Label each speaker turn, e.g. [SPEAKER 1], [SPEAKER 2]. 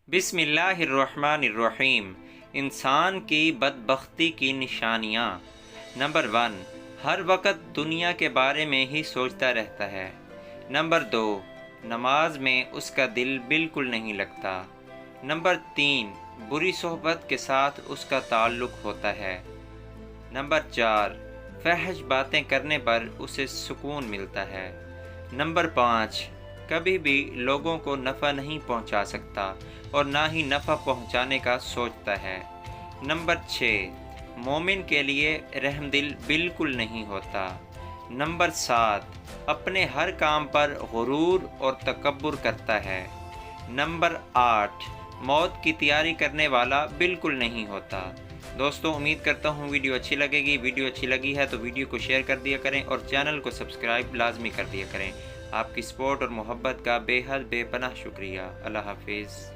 [SPEAKER 1] بسم اللہ الرحمن الرحیم۔ انسان کی بدبختی کی نشانیاں۔ نمبر 1، ہر وقت دنیا کے بارے میں ہی سوچتا رہتا ہے۔ نمبر 2، نماز میں اس کا دل بالکل نہیں لگتا۔ نمبر 3، بری صحبت کے ساتھ اس کا تعلق ہوتا ہے۔ نمبر 4، فحش باتیں کرنے پر اسے سکون ملتا ہے۔ نمبر 5، کبھی بھی لوگوں کو نفع نہیں پہنچا سکتا اور نہ ہی نفع پہنچانے کا سوچتا ہے۔ نمبر 6، مومن کے لیے رحم دل بالکل نہیں ہوتا۔ نمبر 7، اپنے ہر کام پر غرور اور تکبر کرتا ہے۔ نمبر 8، موت کی تیاری کرنے والا بالکل نہیں ہوتا۔ دوستو، امید کرتا ہوں ویڈیو اچھی لگے گی۔ ویڈیو اچھی لگی ہے تو ویڈیو کو شیئر کر دیا کریں اور چینل کو سبسکرائب لازمی کر دیا کریں۔ آپ کی سپورٹ اور محبت کا بے حد بے پناہ شکریہ۔ اللہ حافظ۔